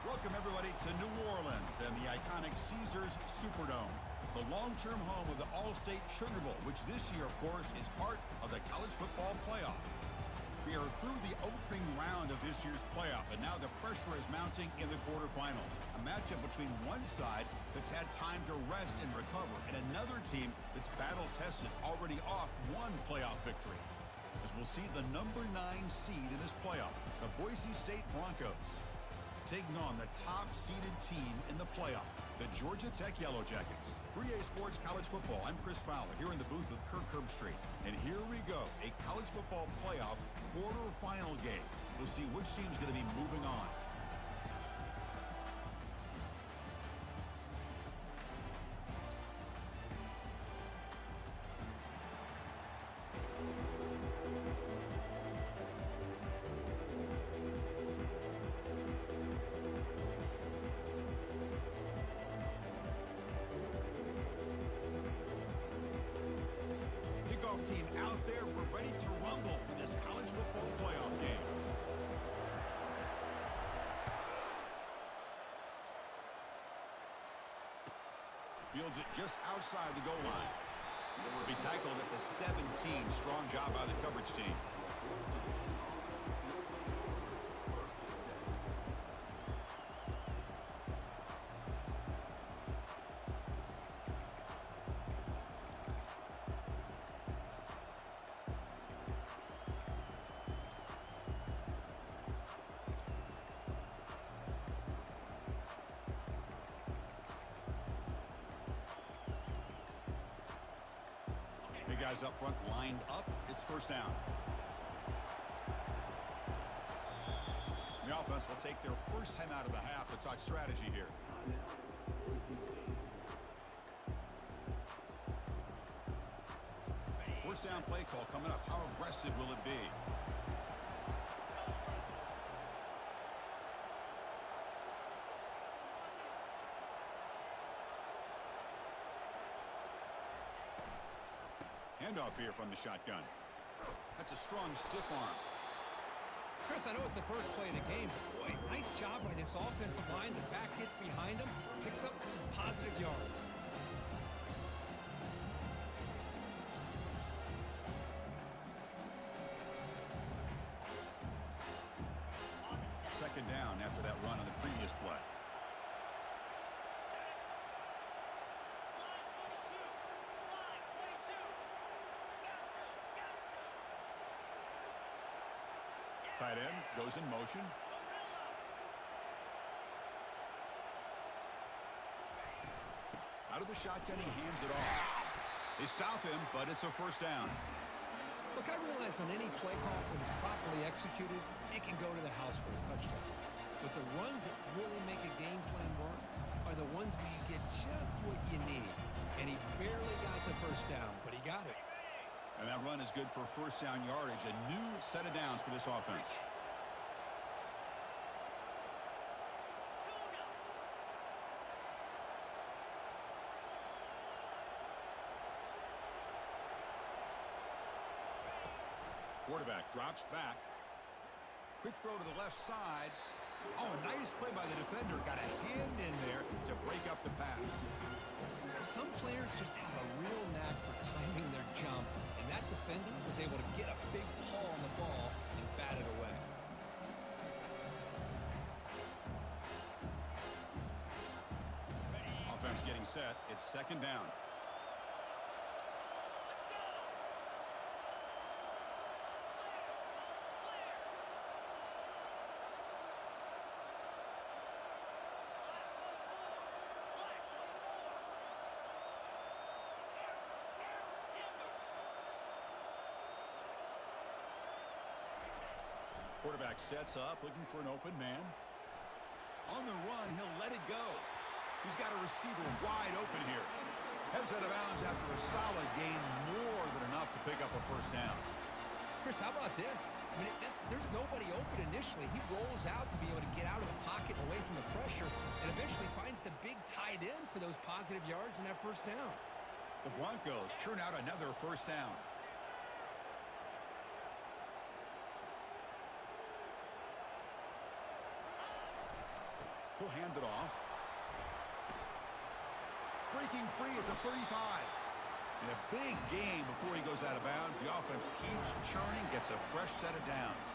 Welcome, everybody, to New Orleans and the iconic Caesars Superdome, the long-term home of the All-State Sugar Bowl, which this year, of course, is part of the college football playoff. We are through the opening round of this year's playoff, and now the pressure is mounting in the quarterfinals. A matchup between one side that's had time to rest and recover, and another team that's battle-tested, already off one playoff victory. As we'll see the number 9 seed in this playoff, the Boise State Broncos, taking on the top-seeded team in the playoff, the Georgia Tech Yellow Jackets. 3A Sports College Football, I'm Chris Fowler, here in the booth with Kirk Herbstreit. And here we go, a college football playoff quarterfinal game. We'll see which team's going to be moving on. Team out there, we're ready to rumble for this college football playoff game. Fields it just outside the goal line. It will be tackled at the 17. Strong job by the coverage team. Guys up front lined up. It's first down. The offense will take their first time out of the half to talk strategy here. First down play call coming up. How aggressive will it be? Handoff here from the shotgun. That's a strong, stiff arm. Chris, I know it's the first play of the game, but boy, nice job by this offensive line. The back gets behind him, picks up some positive yards. Second down after that run on the previous play. Tight end goes in motion. Out of the shotgun, he hands it off. They stop him, but it's a first down. Look, I realize on any play call, when it's properly executed, it can go to the house for a touchdown. But the runs that really make a game plan work are the ones where you get just what you need. And he barely got the first down, but he got it. And that run is good for first down yardage. A new set of downs for this offense. Quarterback drops back. Quick throw to the left side. Oh, nice play by the defender. Got a hand in there to break up the pass. Some players just have a real knack for timing their jump, and that defender was able to get a big paw on the ball and bat it away. Offense getting set. It's second down. Quarterback sets up, looking for an open man. On the run, he'll let it go. He's got a receiver wide open here. Heads out of bounds after a solid gain, more than enough to pick up a first down. Chris, how about this? I mean, there's nobody open initially. He rolls out to be able to get out of the pocket and away from the pressure, and eventually finds the big tight end for those positive yards and that first down. The Broncos churn out another first down. He'll hand it off. Breaking free at the 35. And a big game before he goes out of bounds. The offense keeps churning, gets a fresh set of downs.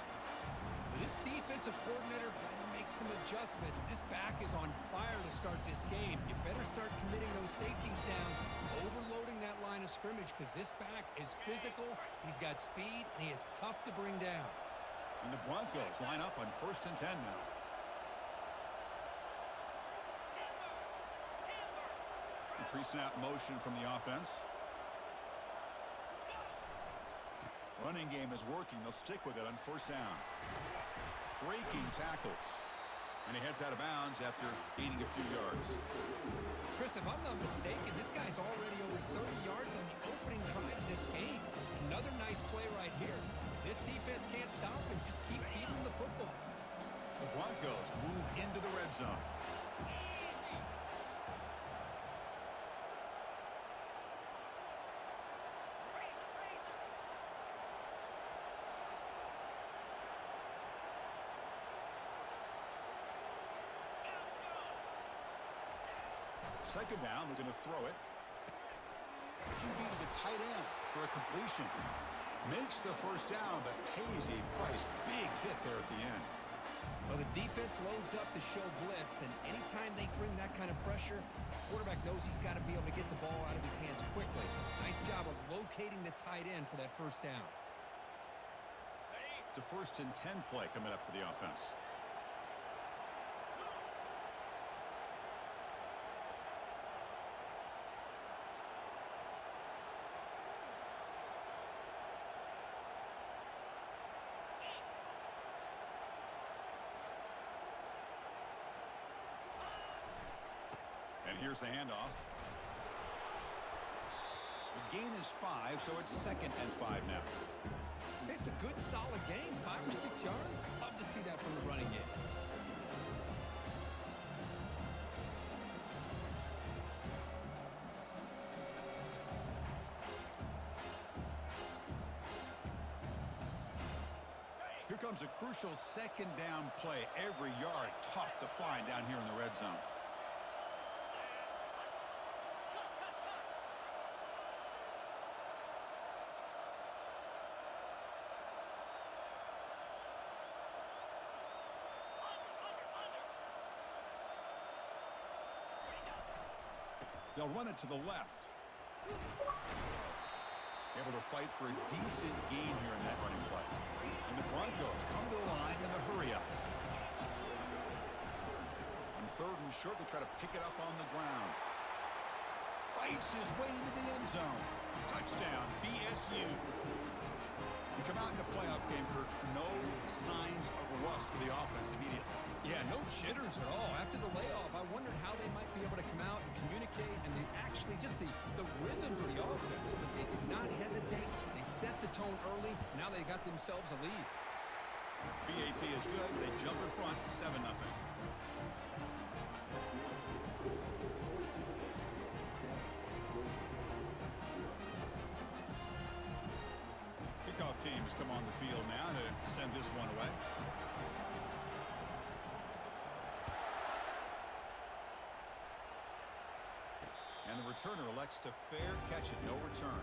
This defensive coordinator better make some adjustments. This back is on fire to start this game. You better start committing those safeties down, overloading that line of scrimmage, because this back is physical, he's got speed, and he is tough to bring down. And the Broncos line up on 1st and 10 now. Pre-snap motion from the offense. Running game is working. They'll stick with it on 1st down. Breaking tackles. And he heads out of bounds after gaining a few yards. Chris, if I'm not mistaken, this guy's already over 30 yards on the opening drive of this game. Another nice play right here. If this defense can't stop him, just keep feeding him the football. The Broncos move into the red zone. Second down, we're going to throw it. QB to the tight end for a completion. Makes the 1st down, but pays a price. Big hit there at the end. Well, the defense loads up to show blitz, and anytime they bring that kind of pressure, the quarterback knows he's got to be able to get the ball out of his hands quickly. Nice job of locating the tight end for that 1st down. It's a 1st and 10 play coming up for the offense. And here's the handoff. The gain is 5, so it's 2nd and 5 now. It's a good, solid game. 5 or 6 yards. Love to see that from the running game. Here comes a crucial 2nd down play. Every yard tough to find down here in the red zone. They'll run it to the left. Able to fight for a decent gain here in that running play. And the Broncos come to the line in the hurry-up. On 3rd and short, they try to pick it up on the ground. Fights his way into the end zone. Touchdown, BSU. We come out in the playoff game, Kirk. No signs of rust for the offense immediately. Yeah, no jitters at all. After the layoff, I wondered how they might be able to come out and communicate, and actually just the rhythm to the offense. But they did not hesitate. They set the tone early. Now they got themselves a lead. BAT is good. They jump in front 7-0. Kickoff team has come on the field now to send this one away. And the returner elects to fair catch it. No return.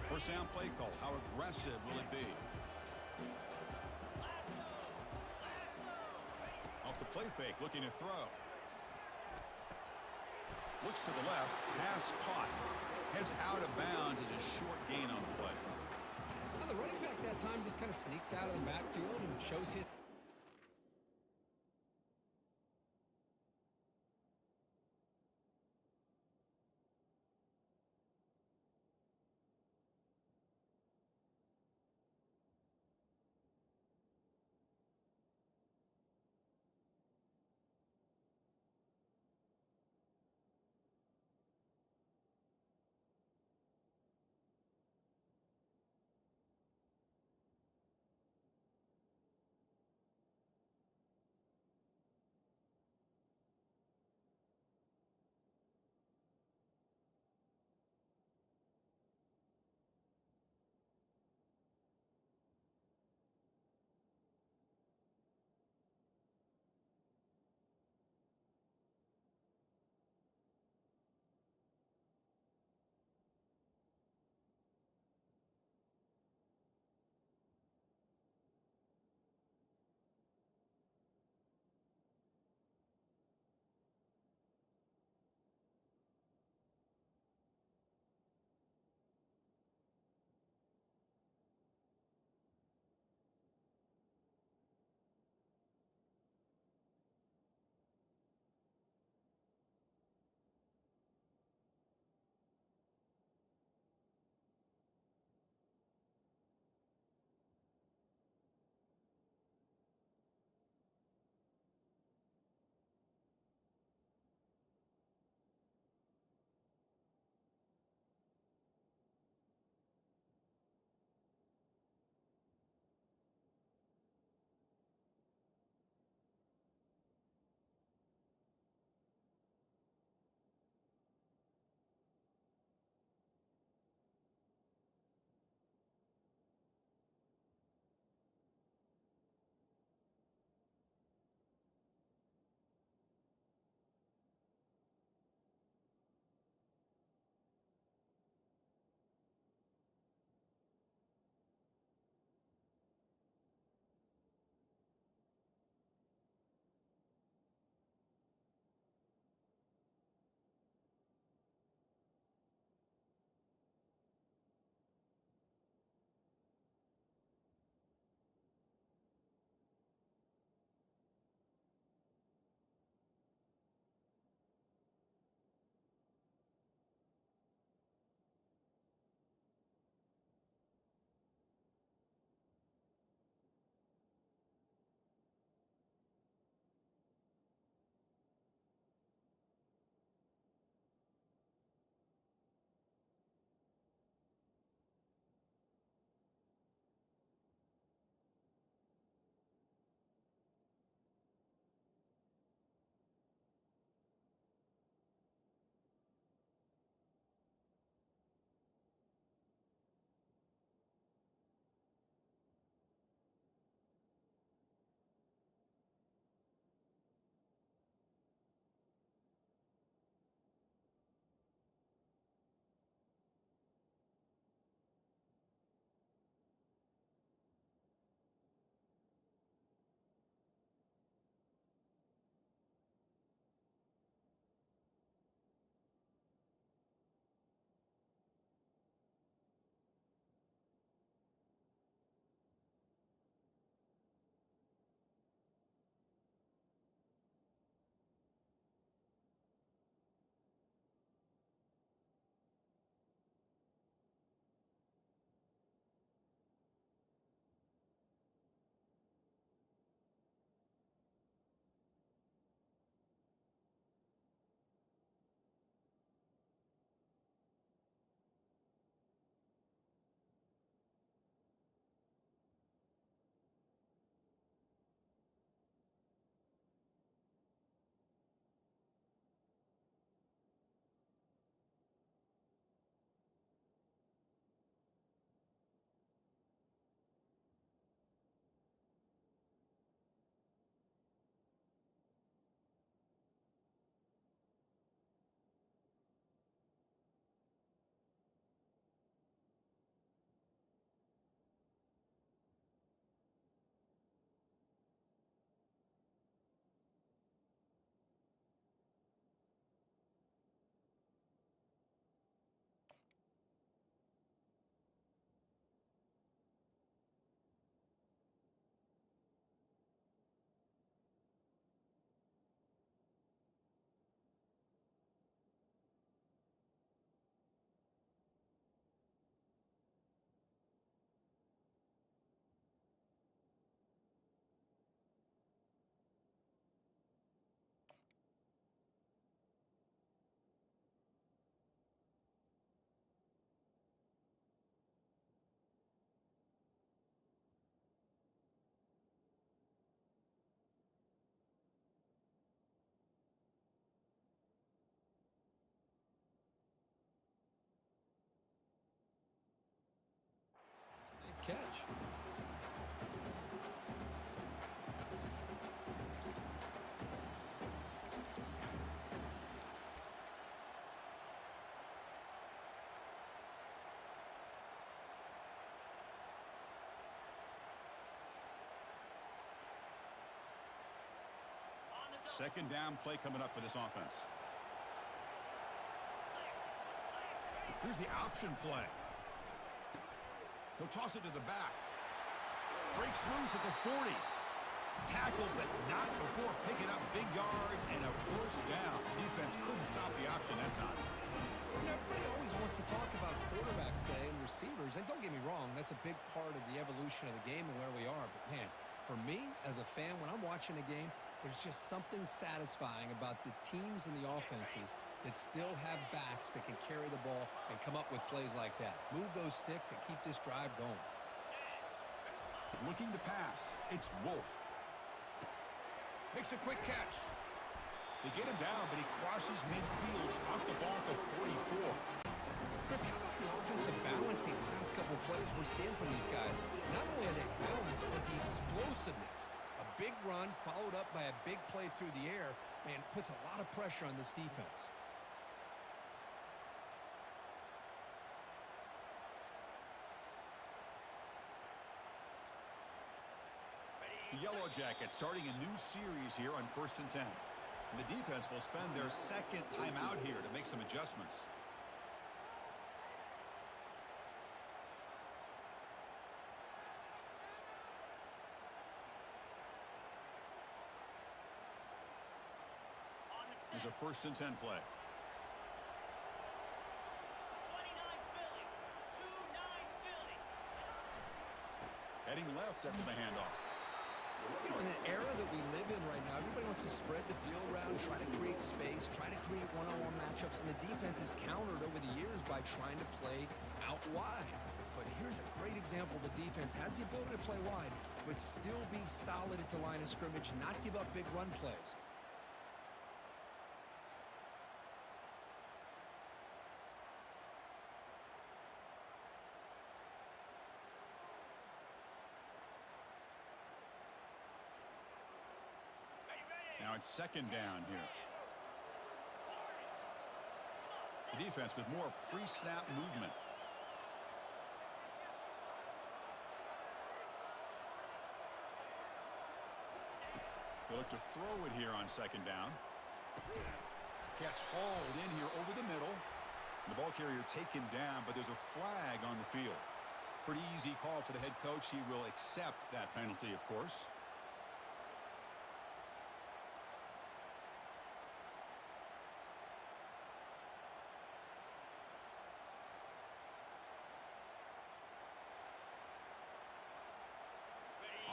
First down play call. How aggressive will it be? Off the play fake, looking to throw. Looks to the left, pass caught. Heads out of bounds as a short gain on the play. Well, the running back that time just kind of sneaks out of the backfield and shows his Second down play coming up for this offense. Here's the option play. He'll toss it to the back. Breaks loose at the 40. Tackled, but not before picking up big yards and a first down. Defense couldn't stop the option that time. You know, everybody always wants to talk about quarterbacks today and receivers, and don't get me wrong, that's a big part of the evolution of the game and where we are. But, man, for me, as a fan, when I'm watching a game, there's just something satisfying about the teams and the offenses that still have backs that can carry the ball and come up with plays like that. Move those sticks and keep this drive going. Looking to pass. It's Wolf. Makes a quick catch. They get him down, but he crosses midfield. Stopped the ball at the 44. Chris, how about the offensive balance these last couple of plays we're seeing from these guys? Not only are they balanced, but the explosiveness. A big run followed up by a big play through the air, man, puts a lot of pressure on this defense. The Yellow Jackets starting a new series here on 1st and 10. And the defense will spend their second timeout here to make some adjustments. Here's a 1st and 10 play. 29 Philly. 2-9 Philly. Heading left after the handoff. You know, in the era that we live in right now, everybody wants to spread the field around, try to create space, try to create one-on-one matchups, and the defense is countered over the years by trying to play out wide. But here's a great example. The defense has the ability to play wide, but still be solid at the line of scrimmage, not give up big run plays. Now it's second down here. The defense with more pre-snap movement. They look to throw it here on second down. Catch hauled in here over the middle. The ball carrier taken down, but there's a flag on the field. Pretty easy call for the head coach. He will accept that penalty, of course.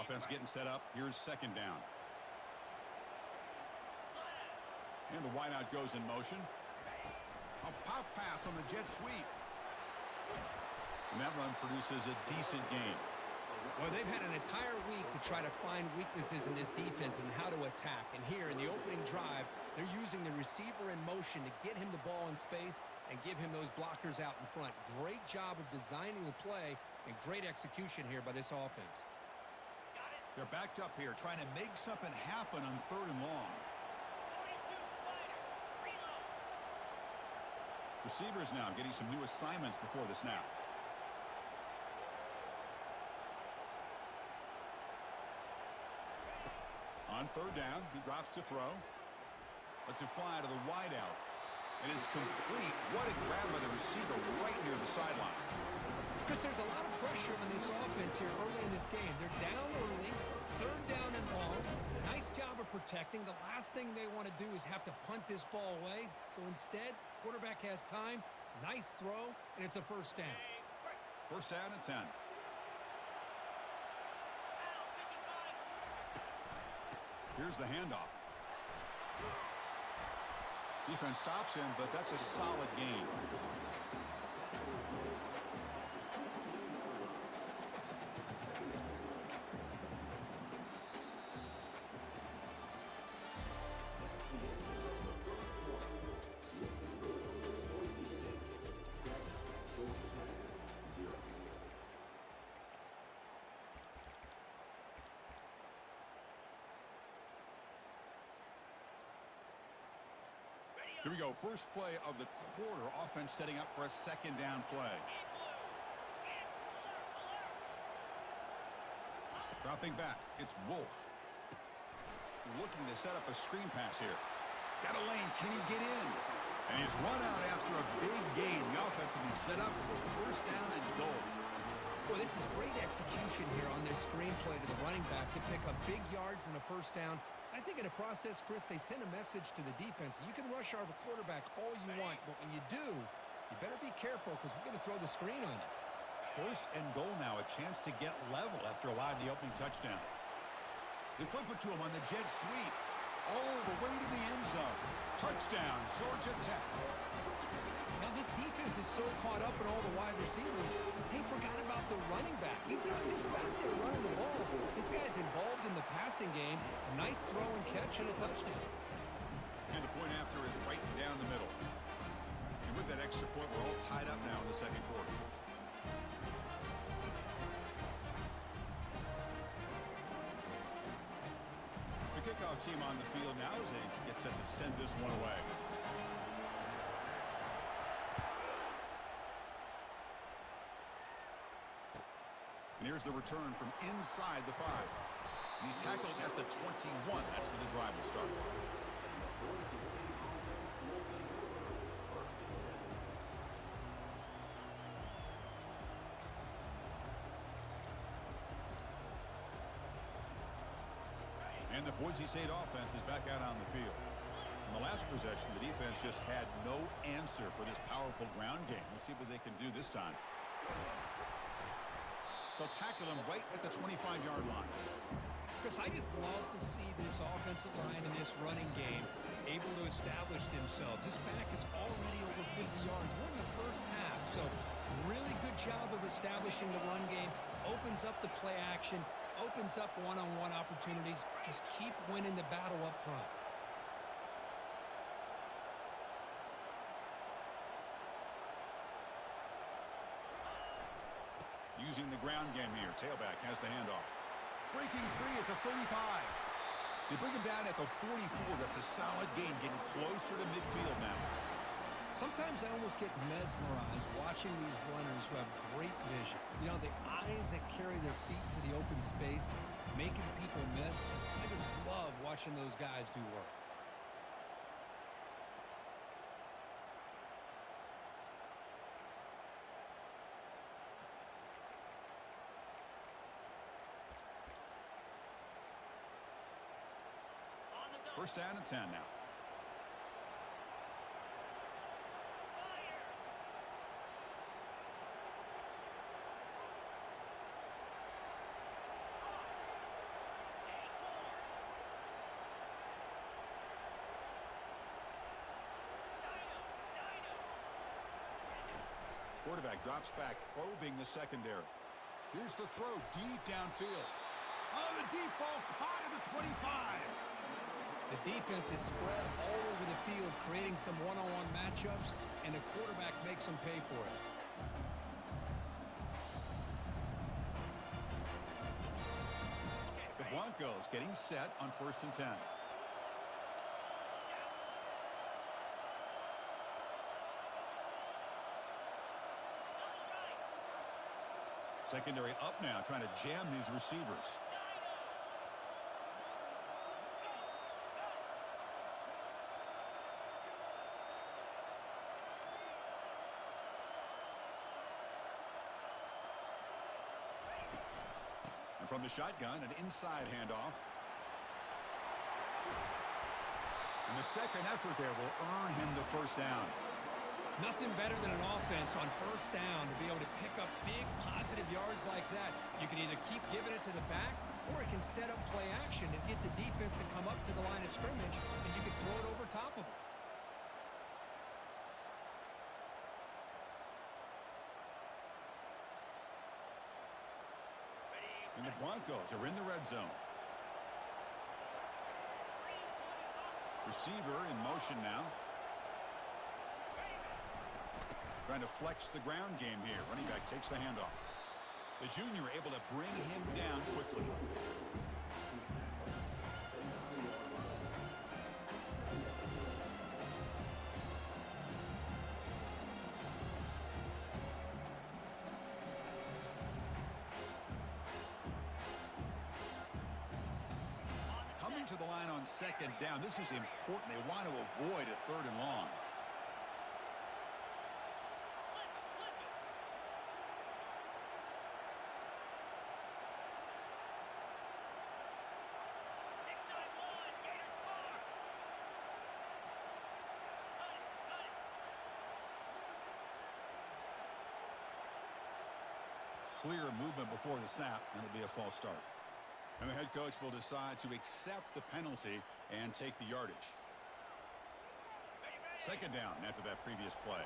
Offense getting set up. Here's second down. And the wideout goes in motion. A pop pass on the jet sweep. And that run produces a decent gain. Well, they've had an entire week to try to find weaknesses in this defense and how to attack. And here in the opening drive, they're using the receiver in motion to get him the ball in space and give him those blockers out in front. Great job of designing the play and great execution here by this offense. They're backed up here, trying to make something happen on 3rd and long. 42 Spider. Reload. Receivers now getting some new assignments before the snap. On 3rd down, he drops to throw. Lets it fly to the wideout. And it's complete. What a grab by the receiver right near the sideline. Chris, there's a lot of pressure on this offense here early in this game. They're down early, 3rd down and long. Nice job of protecting. The last thing they want to do is have to punt this ball away. So instead, quarterback has time, nice throw, and it's a 1st down. 1st down and 10. Here's the handoff. Defense stops him, but that's a solid gain. Here we go. First play of the quarter. Offense setting up for a second down play. Dropping back. It's Wolf. looking to set up a screen pass here. Got a lane. Can he get in? And he's run out after a big gain. The offense will be set up for first down and goal. Well, this is great execution here on this screenplay to the running back to pick up big yards and a first down. I think in the process, Chris, they send a message to the defense. You can rush our quarterback all you want, but when you do, you better be careful because we're going to throw the screen on you. First and goal now, a chance to get level after allowing the opening touchdown. They flip it to him on the jet sweep. All the way to the end zone. Touchdown, Georgia Tech. Now, this defense is so caught up in all the wide receivers, they forgot about the running back. He's not just back there running the ball. This guy's involved in the passing game. A nice throw and catch and a touchdown. And the point after is right down the middle. And with that extra point, we're all tied up now in the second quarter. The kickoff team on the field now as they get set to send this one away. And here's the return from inside the 5. And he's tackled at the 21. That's where the drive will start. And the Boise State offense is back out on the field. In the last possession, the defense just had no answer for this powerful ground game. Let's see what they can do this time. They'll tackle him right at the 25-yard line. Chris, I just love to see this offensive line in this running game able to establish themselves. This back is already over 50 yards. We're in the first half, so really good job of establishing the run game. Opens up the play action, opens up one-on-one opportunities. Just keep winning the battle up front. Using the ground game here. Tailback has the handoff. Breaking free at the 35. They bring him down at the 44. That's a solid gain, getting closer to midfield now. Sometimes I almost get mesmerized watching these runners who have great vision. You know, the eyes that carry their feet to the open space, making people miss. I just love watching those guys do work. First down and 10 now. Quarterback drops back, probing the secondary. Here's the throw deep downfield. Oh, the deep ball caught at the 25. The defense is spread all over the field, creating some one-on-one matchups, and the quarterback makes them pay for it. The Broncos getting set on first and 10. Secondary up now, trying to jam these receivers. And from the shotgun, an inside handoff. And the second effort there will earn him the first down. Nothing better than an offense on first down to be able to pick up big positive yards like that. You can either keep giving it to the back, or it can set up play action and get the defense to come up to the line of scrimmage, and you can throw it over top of them. And the Broncos are in the red zone. Receiver in motion now. Trying to flex the ground game here. Running back takes the handoff. The junior able to bring him down quickly. Coming Heading to the line on second down. This is important. They want to avoid a 3rd and long. Clear movement before the snap, and it'll be a false start. And the head coach will decide to accept the penalty and take the yardage. Second down after that previous play.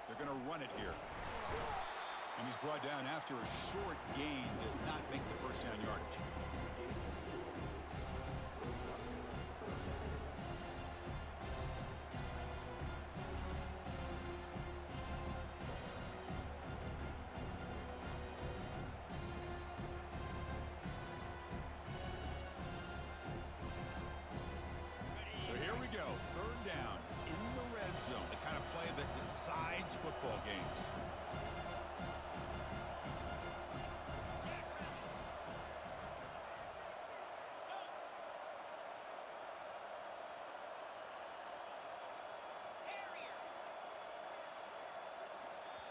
They're going to run it here. And he's brought down after a short gain. Does not make the first down yardage. So here we go. 3rd down in the red zone. The kind of play that decides football games.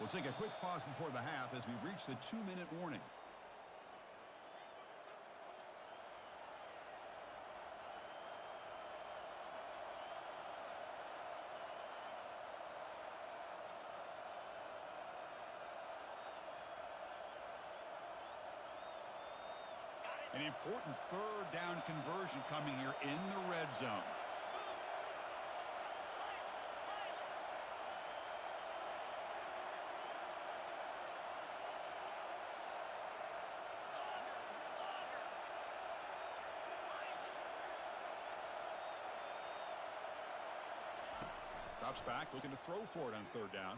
We'll take a quick pause before the half as we reach the 2-minute warning. An important 3rd down conversion coming here in the red zone. Drops back, looking to throw for it on 3rd down.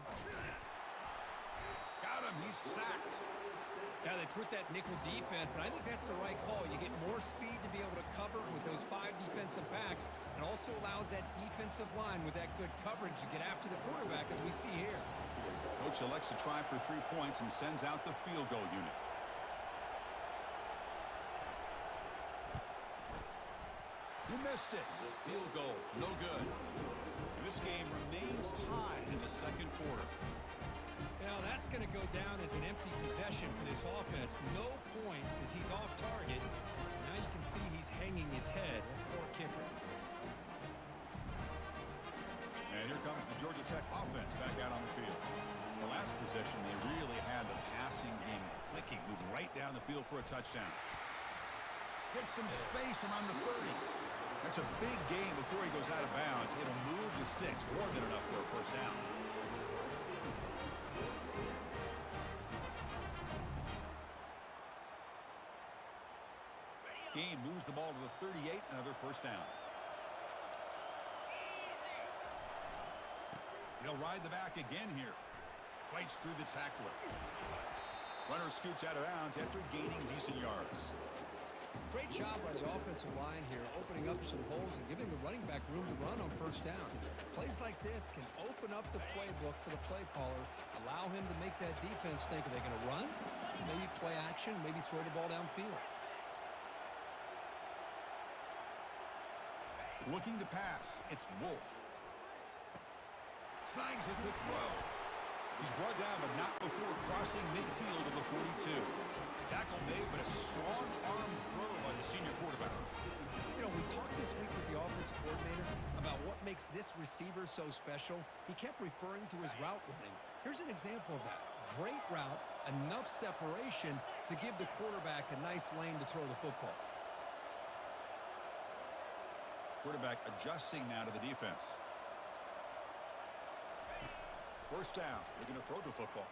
Got him, he's sacked. Yeah, they put that nickel defense, and I think that's the right call. You get more speed to be able to cover with those 5 defensive backs, and also allows that defensive line with that good coverage to get after the quarterback, as we see here. Coach elects to try for 3 points and sends out the field goal unit. You missed it. Field goal, no good. And this game remains tied in the 2nd quarter. Now that's going to go down as an empty possession for this offense. No points as he's off target. Now you can see he's hanging his head. Poor kicker. And here comes the Georgia Tech offense back out on the field. The last possession, they really had the passing game clicking, moving right down the field for a touchdown. Gets some space around the 30. That's a big gain before he goes out of bounds. It'll move the sticks, more than enough for a first down. Gain moves the ball to the 38, another first down. He'll ride the back again here. Fights through the tackler. Runner scoots out of bounds after gaining decent yards. Great job by the offensive line here, opening up some holes and giving the running back room to run on first down. Plays like this can open up the playbook for the play caller, allow him to make that defense think, are they going to run? Maybe play action, maybe throw the ball downfield. Looking to pass, it's Wolf. Snags it with throw. He's brought down, but not before crossing midfield of the 42. Tackle made, but a strong arm throw by the senior quarterback. You know, we talked this week with the offensive coordinator about what makes this receiver so special. He kept referring to his route running. Here's an example of that. Great route, enough separation to give the quarterback a nice lane to throw the football. Quarterback adjusting now to the defense. First down, looking to throw the football.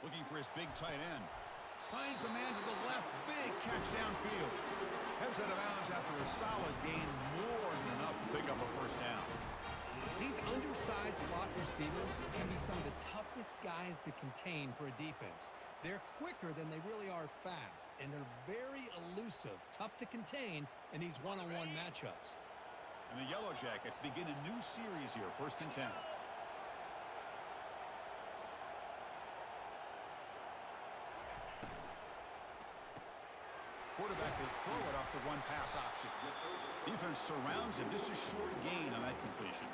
Looking for his big tight end. Finds a man to the left. Big catch downfield. Heads out of bounds after a solid gain. More than enough to pick up a first down. These undersized slot receivers can be some of the toughest guys to contain for a defense. They're quicker than they really are fast, and they're very elusive, tough to contain in these one-on-one matchups. And the Yellow Jackets begin a new series here, 1st and 10. Quarterback will throw it off the one-pass option. Defense surrounds him. Just a short gain on that completion.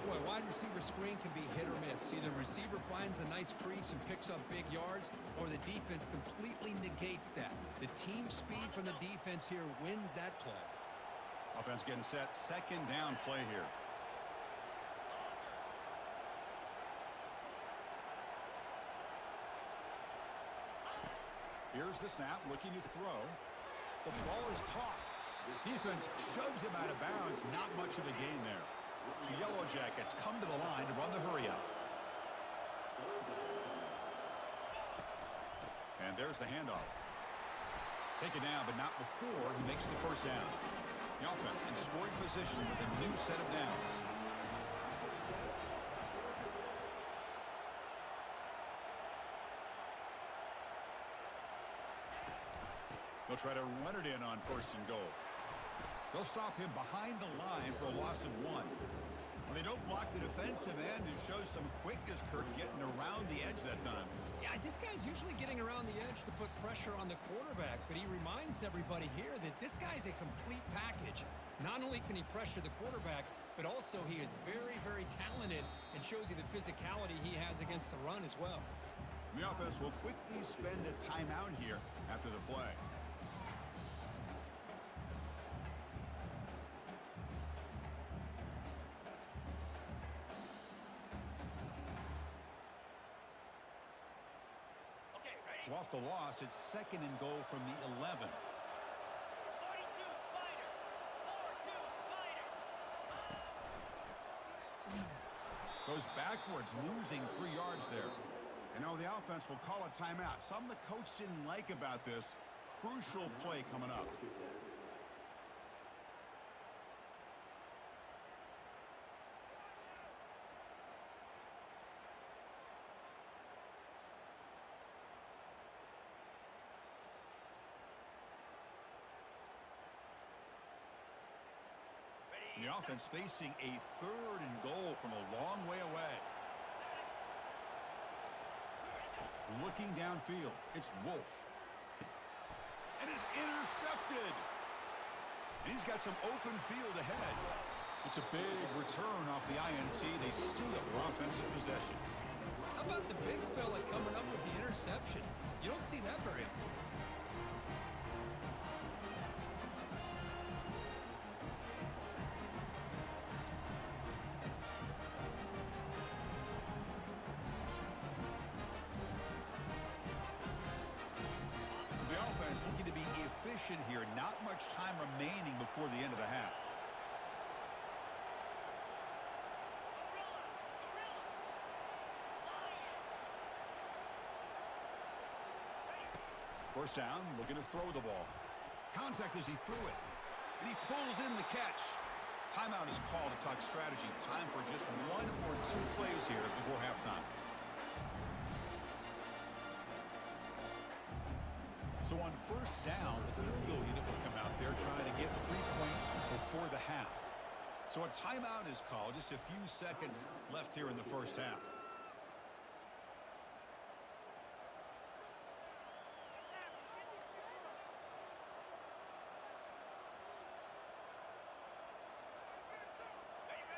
Boy, wide receiver screen can be hit or miss. Either the receiver finds a nice crease and picks up big yards, or the defense completely negates that. The team speed from the defense here wins that play. Offense getting set. 2nd down play here. Here's the snap, looking to throw. The ball is caught. Defense shoves him out of bounds. Not much of a gain there. The Yellow Jackets come to the line to run the hurry up. And there's the handoff. Taken down, but not before he makes the 1st down. The offense in scoring position with a new set of downs. They'll try to run it in on 1st and goal. They'll stop him behind the line for a loss of 1. Well, they don't block the defensive end and show some quickness, Kirk, getting around the edge that time. Yeah, this guy's usually getting around the edge to put pressure on the quarterback, but he reminds everybody here that this guy's a complete package. Not only can he pressure the quarterback, but also he is very, very talented and shows you the physicality he has against the run as well. And the offense will quickly spend a timeout here after the play. So off the loss, it's 2nd and goal from the 11. 42 Spider. 42 Spider. Goes backwards, losing 3 yards there. And now the offense will call a timeout. Something the coach didn't like about this. Crucial play coming up. The offense facing a 3rd and goal from a long way away. Looking downfield, it's Wolf. And is intercepted. And he's got some open field ahead. It's a big return off the INT. They steal their offensive possession. How about the big fella coming up with the interception? You don't see that very often. Looking to be efficient here. Not much time remaining before the end of the half. First down, looking to throw the ball. Contact as he threw it. And he pulls in the catch. Timeout is called to talk strategy. Time for just 1 or 2 plays here before halftime. So on first down, the field goal unit will come out there trying to get 3 points before the half. So a timeout is called. Just a few seconds left here in the first half.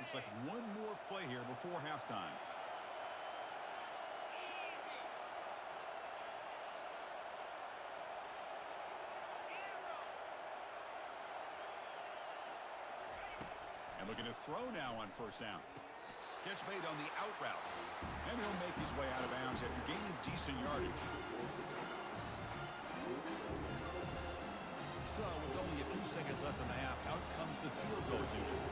Looks like 1 more play here before halftime. Looking to throw now on first down. Catch made on the out route. And he'll make his way out of bounds after gaining decent yardage. So with only a few seconds left in the half, out comes the field goal unit.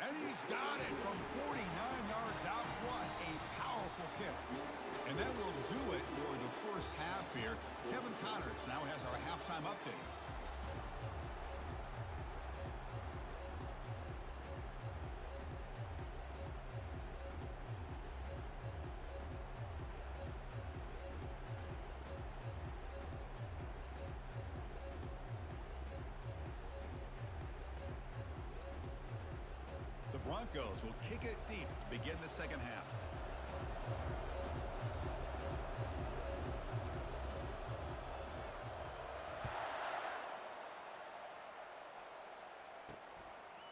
And he's got it from 49 yards out. What a powerful kick. And that will do it for the first half here. Kevin, Connors now has our halftime update. The Broncos will kick it deep to begin the second half.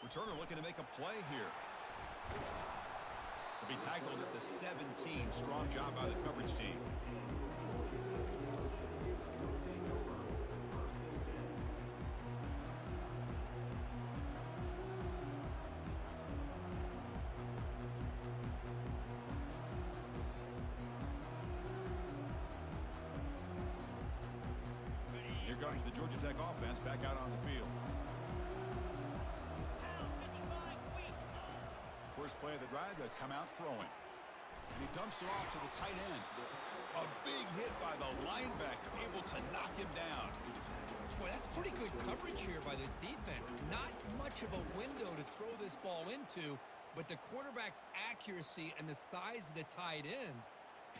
Returner looking to make a play here. He'll be tackled at the 17. Strong job by the coverage team. Here comes the Georgia Tech offense back out on the field. First play of the drive, they come out throwing. And he dumps it off to the tight end. A big hit by the linebacker, able to knock him down. Boy, that's pretty good coverage here by this defense. Not much of a window to throw this ball into, but the quarterback's accuracy and the size of the tight end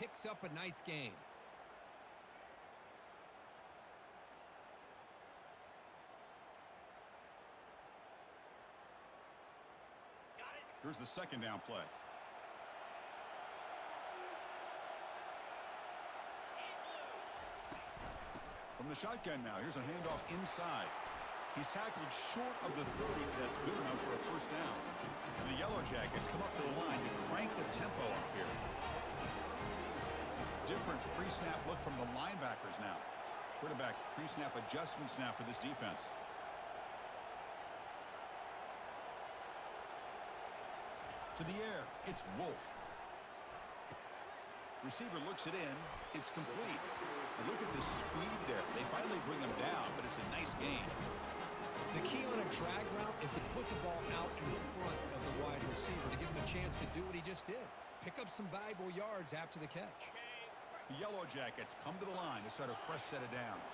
picks up a nice gain. Here's the second down play. From the shotgun now, here's a handoff inside. He's tackled short of the 30, but that's good enough for a first down. And the Yellow Jackets come up to the line to crank the tempo up here. Different pre-snap look from the linebackers now. Quarterback pre-snap adjustments now for this defense. To the air, it's Wolf. Receiver looks it in. It's complete. And look at the speed there. They finally bring him down, but it's a nice gain. The key on a drag route is to put the ball out in front of the wide receiver to give him a chance to do what he just did. Pick up some valuable yards after the catch. The Yellow Jackets come to the line to start a fresh set of downs.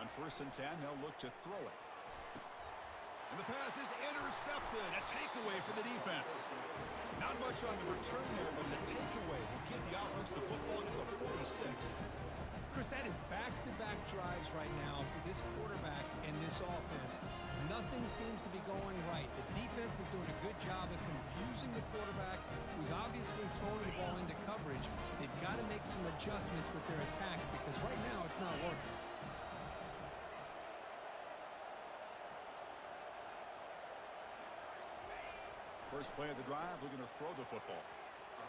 On 1st and 10, they'll look to throw it. And the pass is intercepted. A takeaway for the defense. Not much on the return there, but the takeaway will give the offense the football at the 46. Chris, that is back-to-back drives right now for this quarterback and this offense. Nothing seems to be going right. The defense is doing a good job of confusing the quarterback, who's obviously throwing the ball into coverage. They've got to make some adjustments with their attack because right now it's not working. First play of the drive, looking to throw the football.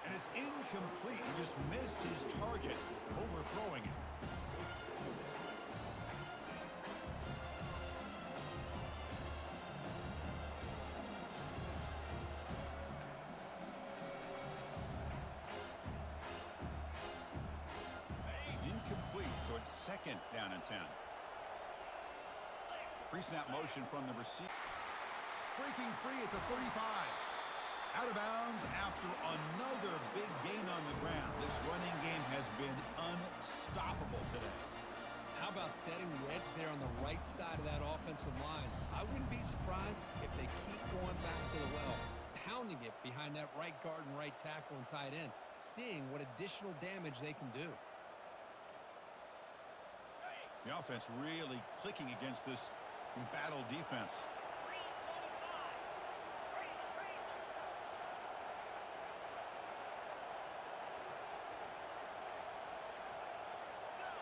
And it's incomplete. He just missed his target, overthrowing it. Incomplete, so it's second down and 10. Pre-snap motion from the receiver. Breaking free at the 35. Out of bounds after another big gain on the ground. This running game has been unstoppable today. How about setting the edge there on the right side of that offensive line? I wouldn't be surprised if they keep going back to the well, pounding it behind that right guard and right tackle and tight end, seeing what additional damage they can do. The offense really clicking against this embattled defense.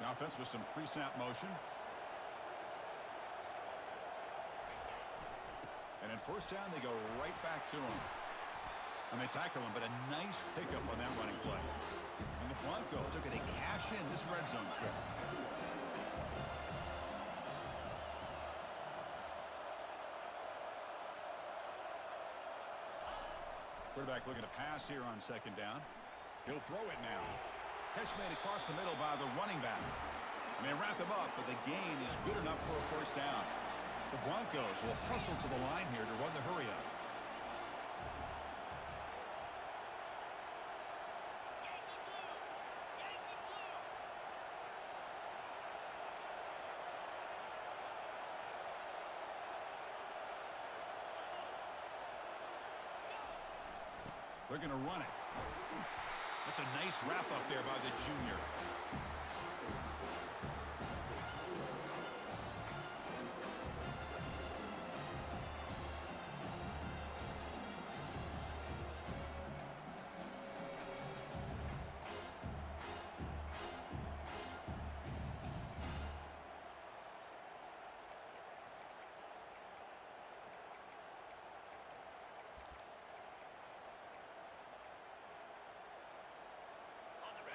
The offense with some pre-snap motion. And in first down, they go right back to him. And they tackle him, but a nice pickup on that running play. And the Broncos are going to cash in this red zone trip. Quarterback looking to pass here on second down. He'll throw it now. Catch made across the middle by the running back. And they wrap him up, but the gain is good enough for a first down. The Broncos will hustle to the line here to run the hurry up. They're going to run it. That's a nice wrap up there by the junior.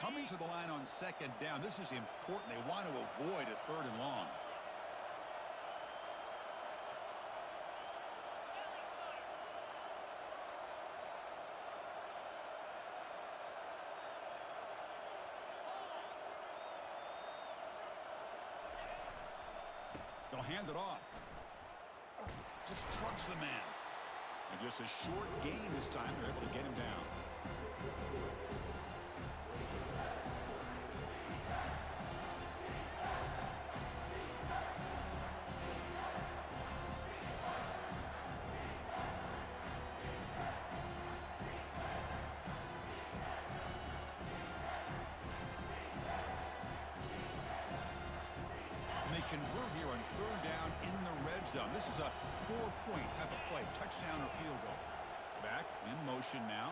Coming to the line on second down. This is important. They want to avoid a third and long. They'll hand it off. Just trucks the man. And just a short gain this time. They're able to get him down. Convert here on third down in the red zone. This is a 4-point type of play, touchdown or field goal. Back in motion now.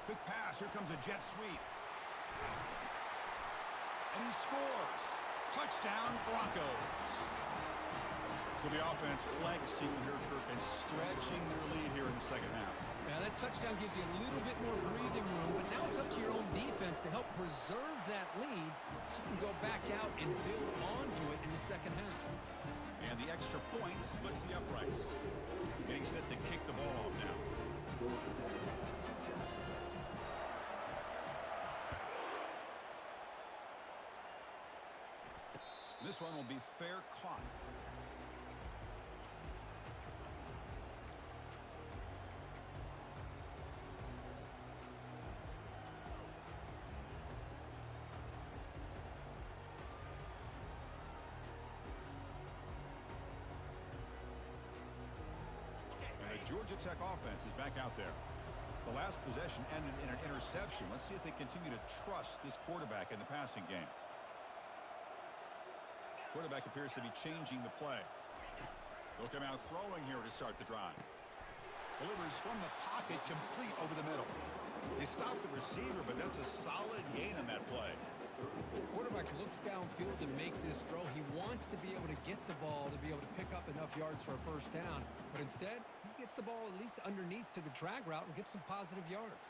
Quick pass. Here comes a jet sweep. And he scores. Touchdown, Broncos. So the offense flexing here, Kirk, and stretching their lead here in the second half. Now that touchdown gives you a little bit more breathing room, but now it's up to your own defense to help preserve that lead so you can go back out and build onto it in the second half. And the extra point splits the uprights. Getting set to kick the ball off now. This one will be fair caught. Georgia Tech offense is back out there. The last possession ended in an interception. Let's see if they continue to trust this quarterback in the passing game. Quarterback appears to be changing the play. They'll come out throwing here to start the drive. Delivers from the pocket, complete over the middle. They stop the receiver, but that's a solid gain on that play. Quarterback looks downfield to make this throw. He wants to be able to get the ball to be able to pick up enough yards for a first down. But instead, he gets the ball at least underneath to the drag route and gets some positive yards.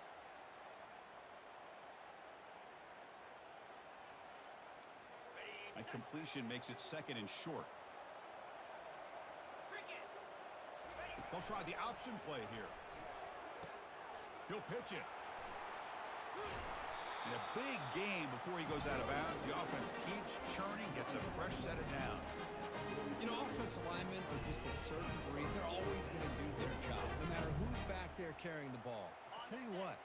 A completion makes it second and short. They'll try the option play here. He'll pitch it. In a big game before he goes out of bounds. The offense keeps churning, gets a fresh set of downs. You know, offensive linemen are just a certain breed. They're always going to do their job, no matter who's back there carrying the ball. I'll tell you what,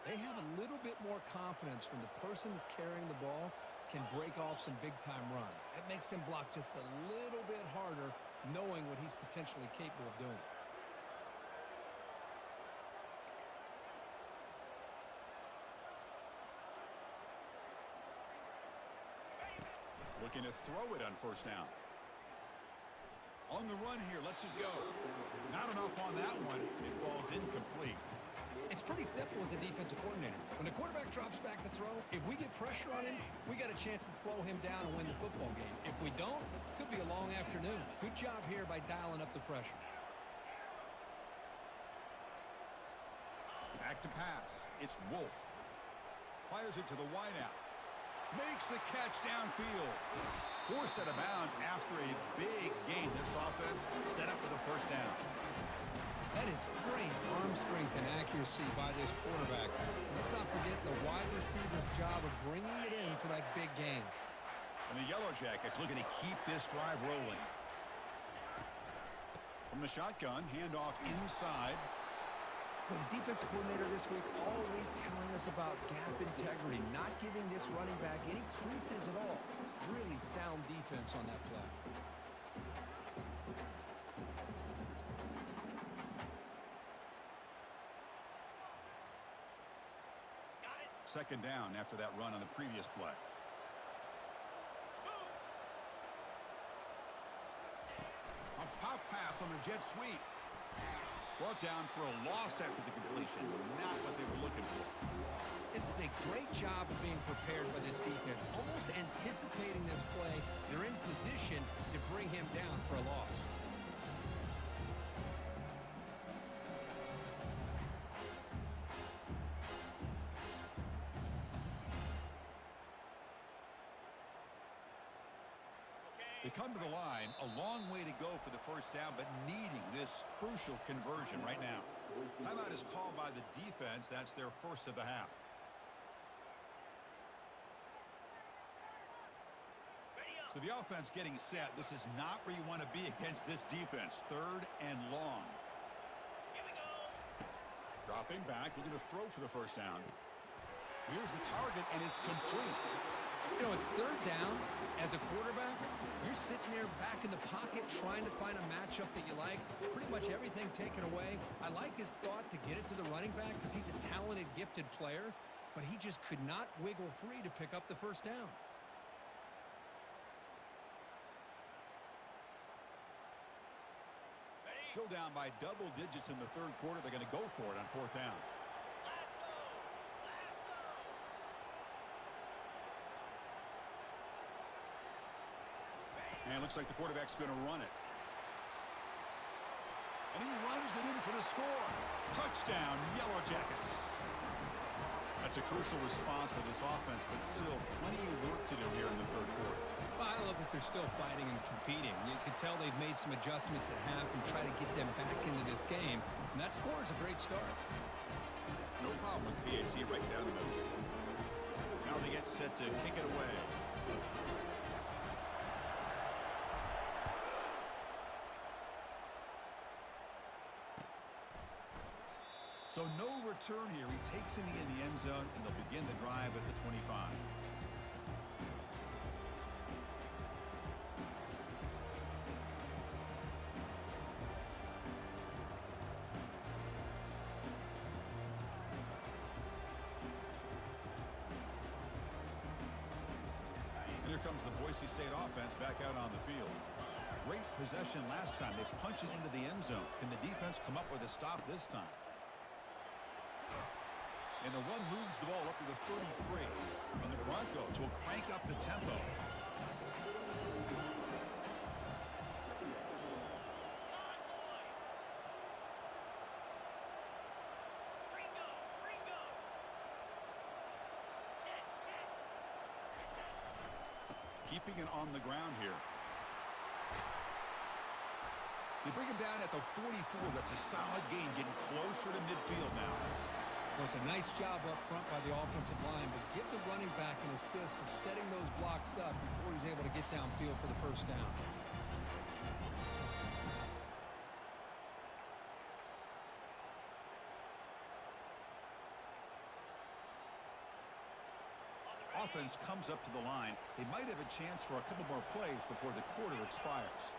they have a little bit more confidence when the person that's carrying the ball can break off some big-time runs. That makes him block just a little bit harder, knowing what he's potentially capable of doing. Looking to throw it on first down. On the run here, lets it go. Not enough on that one. It falls incomplete. It's pretty simple as a defensive coordinator. When the quarterback drops back to throw, if we get pressure on him, we got a chance to slow him down and win the football game. If we don't, it could be a long afternoon. Good job here by dialing up the pressure. Back to pass. It's Wolf. Fires it to the wideout. Makes the catch downfield. Forced out of bounds after a big gain. This offense set up for the first down. That is great arm strength and accuracy by this quarterback. Let's not forget the wide receiver's job of bringing it in for that big gain. And the Yellow Jackets looking to keep this drive rolling. From the shotgun, handoff inside. But the defensive coordinator this week all week telling us about gap integrity, not giving this running back any creases at all. Really sound defense on that play. second down after that run on the previous play. A pop pass on the jet sweep. Brought down for a loss after the completion. Not what they were looking for. This is a great job of being prepared by this defense. Almost anticipating this play, they're in position to bring him down for a loss. They come to the line, a long way to go for the first down, but needing this crucial conversion right now. Timeout is called by the defense. That's their first of the half. So the offense getting set. This is not where you want to be against this defense. Third and long. Here we go. Dropping back, looking to throw for the first down. Here's the target, and it's complete. You know, it's third down. As a quarterback, you're sitting there back in the pocket trying to find a matchup that you like. Pretty much everything taken away. I like his thought to get it to the running back because he's a talented, gifted player, but he just could not wiggle free to pick up the first down. Still down by double digits in the third quarter. They're going to go for it on fourth down. And it looks like the quarterback's going to run it. And he runs it in for the score. Touchdown, Yellow Jackets. That's a crucial response for this offense, but still plenty of work to do here in the third quarter. Well, I love that they're still fighting and competing. You can tell they've made some adjustments at half and try to get them back into this game. And that score is a great start. No problem with PAT right down the middle. Now they get set to kick it away. So no return here. He takes it in the end zone, and they'll begin the drive at the 25. And here comes the Boise State offense back out on the field. Great possession last time. They punch it into the end zone. Can the defense come up with a stop this time? And the run moves the ball up to the 33. And the Broncos will crank up the tempo. Keeping it on the ground here. They bring him down at the 44. That's a solid gain, getting closer to midfield now. Well, it's a nice job up front by the offensive line, but give the running back an assist for setting those blocks up before he's able to get downfield for the first down. Offense comes up to the line. They might have a chance for a couple more plays before the quarter expires.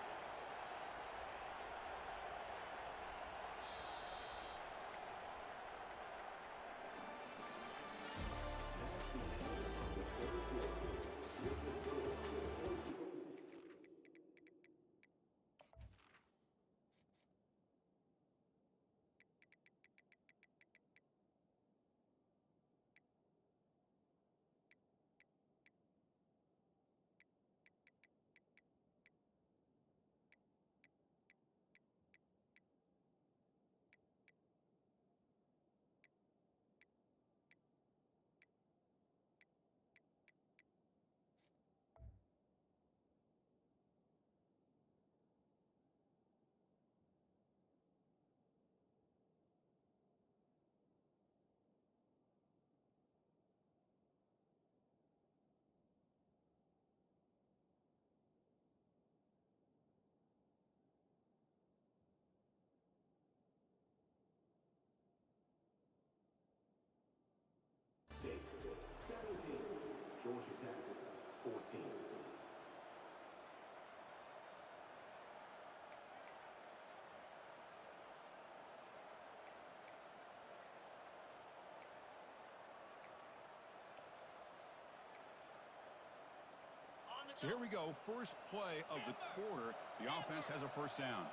So here we go, first play of the quarter. The offense has a first down.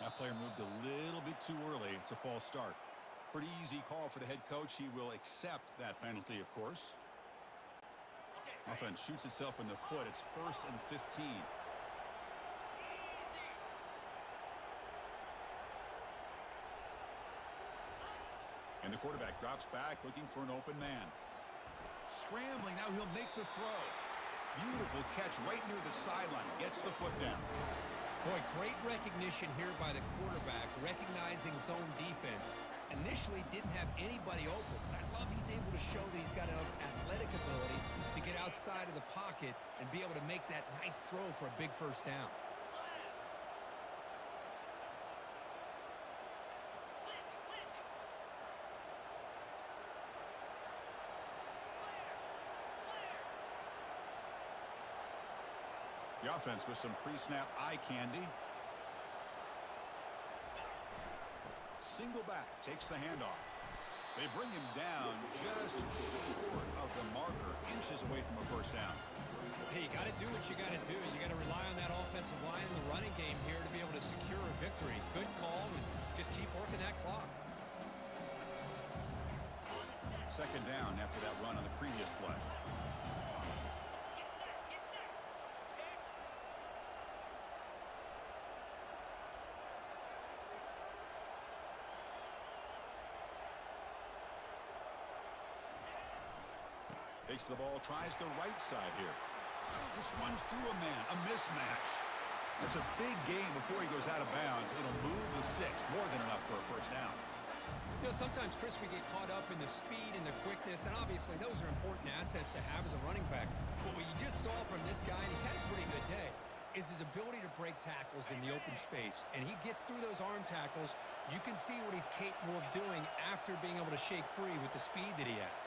That player moved a little bit too early. It's a false start. Pretty easy call for the head coach. He will accept that penalty, of course. Offense shoots itself in the foot. It's 1st and 15. And the quarterback drops back, looking for an open man. Scrambling, now he'll make the throw. Beautiful catch right near the sideline. Gets the foot down. Boy, great recognition here by the quarterback, recognizing zone defense. Initially didn't have anybody open, but I love he's able to show that he's got enough athletic ability to get outside of the pocket and be able to make that nice throw for a big first down. The offense with some pre-snap eye candy. Single back takes the handoff. They bring him down just short of the marker, inches away from a first down. Hey, you got to do what you got to do. You got to rely on that offensive line in the running game here to be able to secure a victory. Good call, and just keep working that clock. Second down after that run on the previous play. Takes the ball, tries the right side here. Just runs through a man, a mismatch. It's a big game before he goes out of bounds. It'll move the sticks, more than enough for a first down. You know, sometimes, Chris, we get caught up in the speed and the quickness, and obviously those are important assets to have as a running back. But what you just saw from this guy, and he's had a pretty good day, is his ability to break tackles in the open space. And he gets through those arm tackles. You can see what he's capable of doing after being able to shake free with the speed that he has.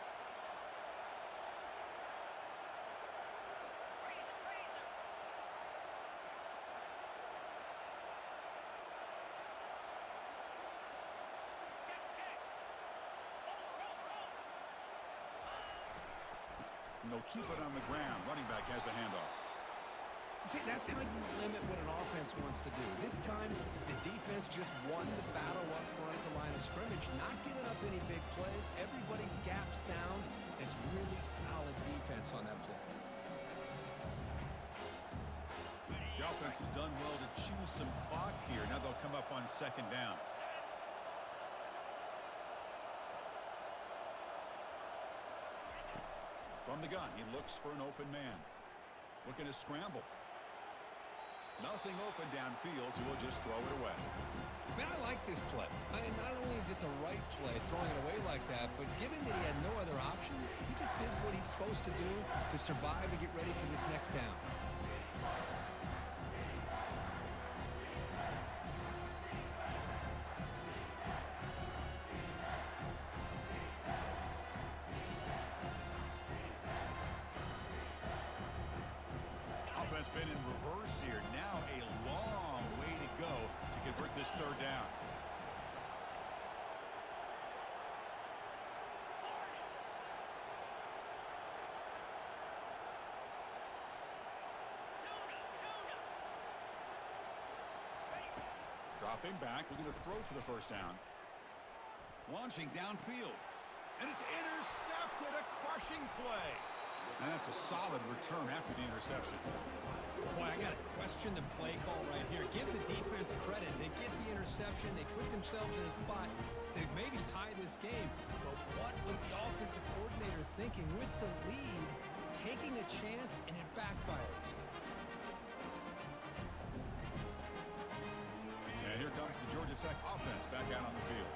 And they'll keep it on the ground. Running back has the handoff. See, that's how you limit what an offense wants to do. This time, the defense just won the battle up front at the line of scrimmage, not giving up any big plays. Everybody's gap sound. It's really solid defense on that play. The offense has done well to chew some clock here. Now they'll come up on second down. From the gun, he looks for an open man. Looking to scramble. Nothing open downfield, so he'll just throw it away. Man, I like this play. Not only is it the right play, throwing it away like that, but given that he had no other option, he just did what he's supposed to do to survive and get ready for this next down. Offense been in reverse here. Now a long way to go to convert this third down. Dropping back, looking to throw for the first down. Launching downfield. And it's intercepted, a crushing play. And that's a solid return after the interception. Boy, I got to question the play call right here. Give the defense credit. They get the interception. They put themselves in a spot to maybe tie this game. But what was the offensive coordinator thinking with the lead, taking a chance, and it backfires? And here comes the Georgia Tech offense back out on the field.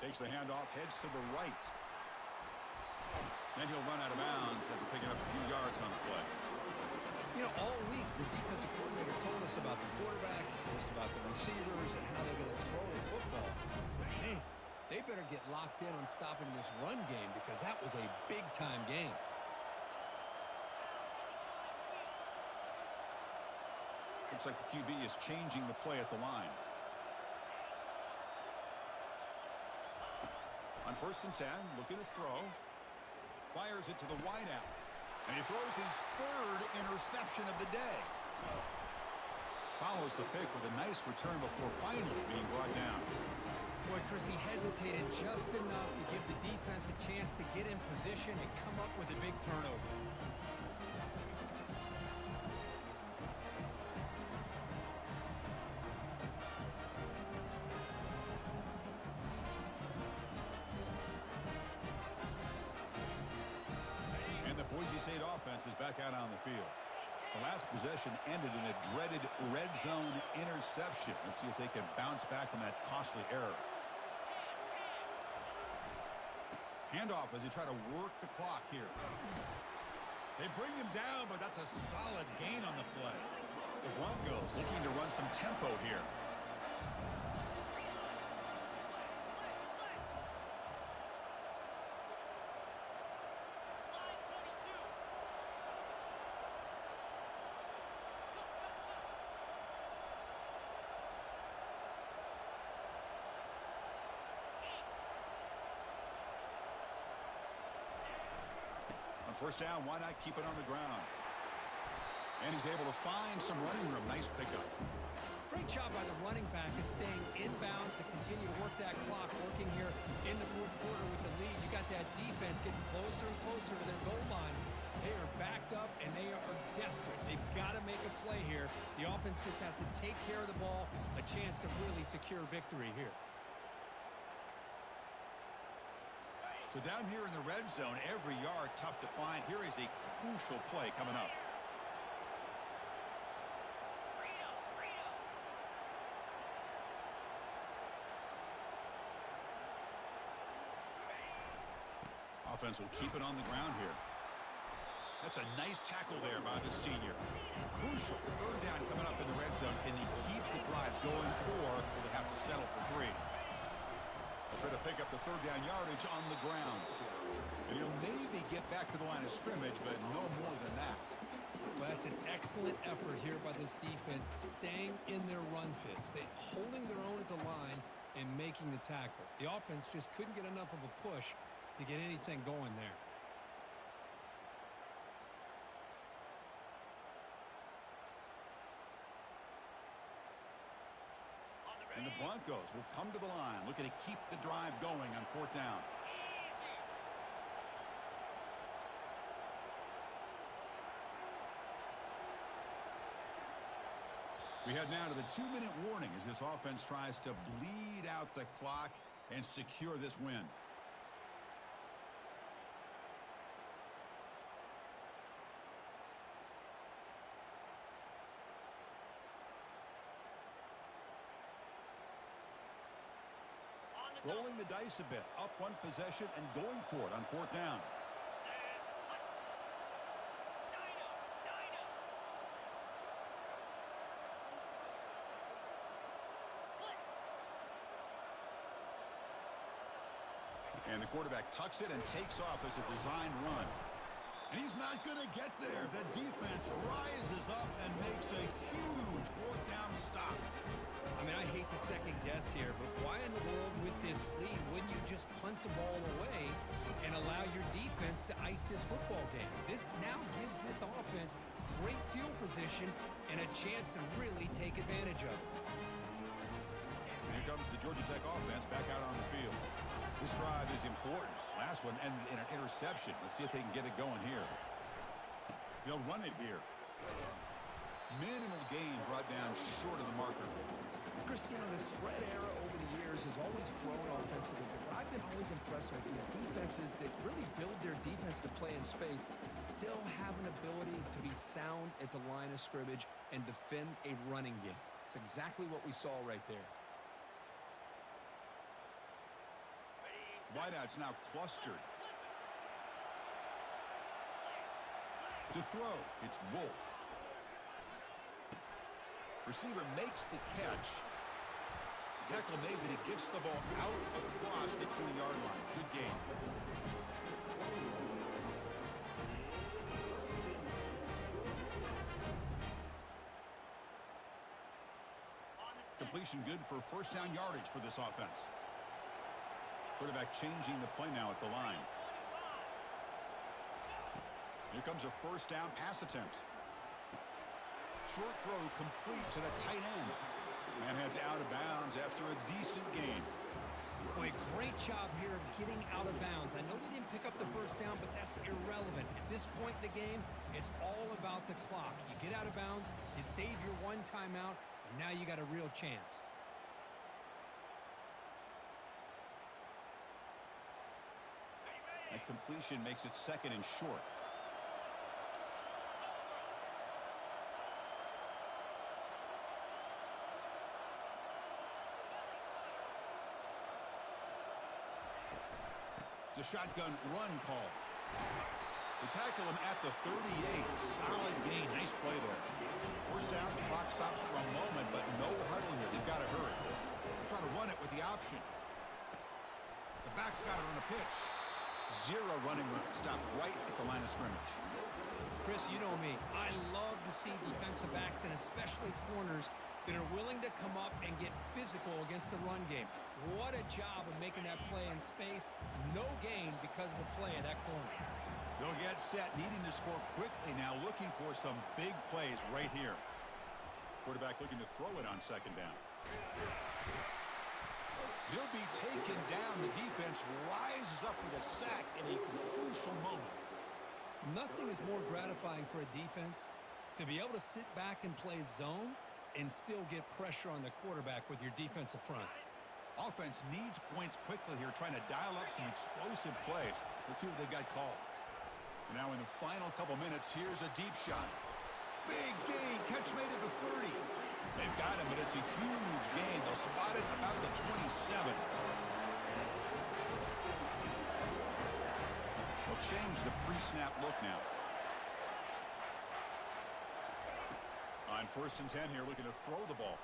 Takes the handoff, heads to the right. Then he'll run out of bounds after picking up a few yards on the play. You know, all week, the defensive coordinator told us about the quarterback, he told us about the receivers and how they're going to throw the football. But, man, they better get locked in on stopping this run game because that was a big-time game. Looks like the QB is changing the play at the line. On 1st and 10, looking to throw. Fires it to the wideout. And he throws his 3rd interception of the day. Follows the pick with a nice return before finally being brought down. Boy, Chris, he hesitated just enough to give the defense a chance to get in position and come up with a big turnover. And the Boise State offense is back out on the field. The last possession ended in a dreaded red zone interception. Let's see if they can bounce back from that costly error. Handoff as they try to work the clock here. They bring him down, but that's a solid gain on the play. The Broncos looking to run some tempo here. First down, why not keep it on the ground? And he's able to find some running room. Nice pickup. Great job by the running back is staying inbounds to continue to work that clock, working here in the 4th quarter with the lead. You got that defense getting closer and closer to their goal line. They are backed up, and they are desperate. They've got to make a play here. The offense just has to take care of the ball, a chance to really secure victory here. So down here in the red zone, every yard tough to find. Here is a crucial play coming up. Offense will keep it on the ground here. That's a nice tackle there by the senior. Crucial 3rd down coming up in the red zone. Can they keep the drive going, or will they have to settle for 3? Try to pick up the 3rd down yardage on the ground. And he'll maybe get back to the line of scrimmage, but no more than that. Well, that's an excellent effort here by this defense, staying in their run fits. They're holding their own at the line and making the tackle. The offense just couldn't get enough of a push to get anything going there. And the Broncos will come to the line, looking to keep the drive going on 4th down. We head now to the 2-minute warning as this offense tries to bleed out the clock and secure this win. Rolling the dice a bit, up 1 possession and going for it on 4th down. And the quarterback tucks it and takes off as a design run. And he's not going to get there. The defense rises up and makes a huge 4th down stop. I mean, I hate to second guess here, but why in the world with this lead wouldn't you just punt the ball away and allow your defense to ice this football game? This now gives this offense great field position and a chance to really take advantage of it. And here comes the Georgia Tech offense back out on the field. This drive is important. Last one ended in an interception. Let's see if they can get it going here. They'll run it here. Minimal gain brought down short of the marker. Chris, you know, the spread era over the years has always grown offensively, but I've been always impressed with defenses that really build their defense to play in space, still have an ability to be sound at the line of scrimmage and defend a running game. It's exactly what we saw right there. Wideout's now clustered. To throw, it's Wolf. Receiver makes the catch. Tackle made, but he gets the ball out across the 20-yard line. Good game. Completion good for 1st down yardage for this offense. Quarterback changing the play now at the line. Here comes a first down pass attempt. Short throw complete to the tight end. And heads out of bounds after a decent gain. Boy, great job here of getting out of bounds. I know they didn't pick up the first down, but that's irrelevant. At this point in the game, it's all about the clock. You get out of bounds, you save your one timeout, and now you got a real chance. That completion makes it second and short. It's a shotgun run call. They tackle him at the 38. Solid gain. Nice play there. First down, the clock stops for a moment, but no huddle here. They've got to hurry. Try to run it with the option. The back's got it on the pitch. Zero running room. Stopped right at the line of scrimmage. Chris, you know me. I love to see defensive backs and especially corners that are willing to come up and get physical against the run game. What a job of making that play in space. No gain because of the play of that corner. They'll get set, needing to score quickly now, looking for some big plays right here. Quarterback looking to throw it on second down. He'll be taken down. The defense rises up with a sack in a crucial moment. Nothing is more gratifying for a defense to be able to sit back and play zone and still get pressure on the quarterback with your defensive front. Offense needs points quickly here, trying to dial up some explosive plays. Let's see what they've got called. And now in the final couple minutes, here's a deep shot. Big gain, catch made at the 30. They've got him, but it's a huge gain. They'll spot it about the 27. They'll change the pre-snap look now. On 1st and 10 here, looking to throw the ball.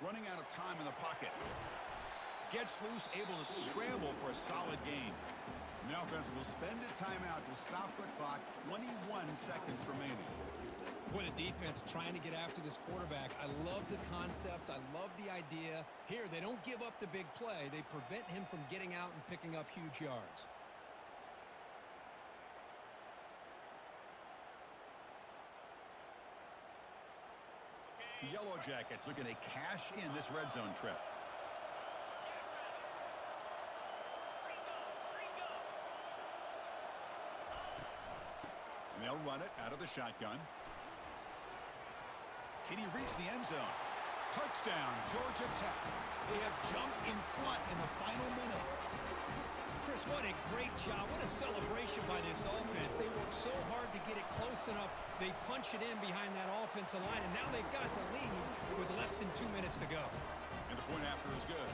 Running out of time in the pocket. Gets loose, able to scramble for a solid gain. The offense will spend a timeout to stop the clock. 21 seconds remaining. Boy, the defense trying to get after this quarterback. I love the concept. I love the idea. Here, they don't give up the big play. They prevent him from getting out and picking up huge yards. The Yellow Jackets looking to cash in this red zone trip. And they'll run it out of the shotgun. Can he reach the end zone? Touchdown, Georgia Tech. They have jumped in front in the final minute. Chris, what a great job. What a celebration by this offense. They worked so hard to get it close enough. They punch it in behind that offensive line, and now they've got the lead with less than 2 minutes to go. And the point after is good.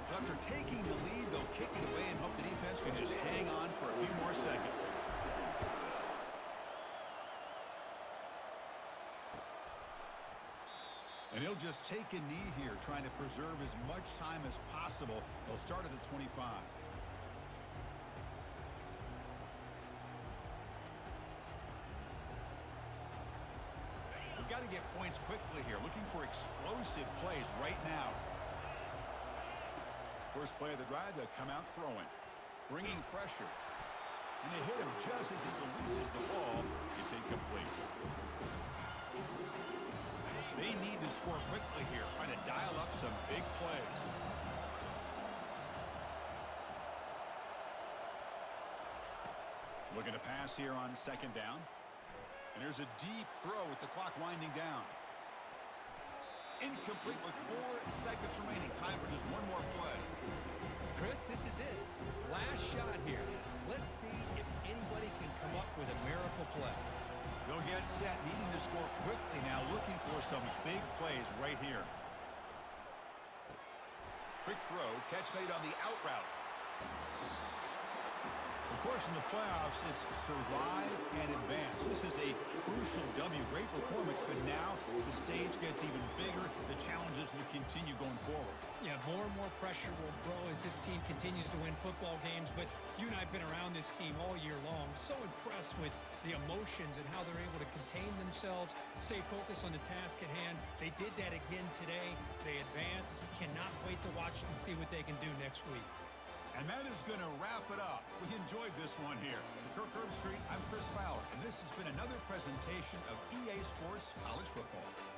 So after taking the lead, they'll kick it away and hope the defense can just hang on for a few more seconds. And he'll just take a knee here, trying to preserve as much time as possible. They'll start at the 25. We've got to get points quickly here, looking for explosive plays right now. First play of the drive, they'll come out throwing, bringing pressure. And they hit him just as he releases the ball. It's incomplete. They need to score quickly here, trying to dial up some big plays. Looking to pass here on second down. And there's a deep throw with the clock winding down. Incomplete with 4 seconds remaining. Time for just one more play. Chris, this is it. Last shot here. Let's see if anybody can come up with a miracle play. They'll get set, needing to score quickly now, looking for some big plays right here. Quick throw, catch made on the out route. Of course, in the playoffs, it's survive and advance. This is a crucial W. Great performance, but now the stage gets even bigger. The challenges will continue going forward. Yeah, more and more pressure will grow as this team continues to win football games, but you and I have been around this team all year long. So impressed with the emotions and how they're able to contain themselves, stay focused on the task at hand. They did that again today. They advance. Cannot wait to watch and see what they can do next week. And that is going to wrap it up. We enjoyed this one here. For Kirk Herbstreit, I'm Chris Fowler, and this has been another presentation of EA Sports College Football.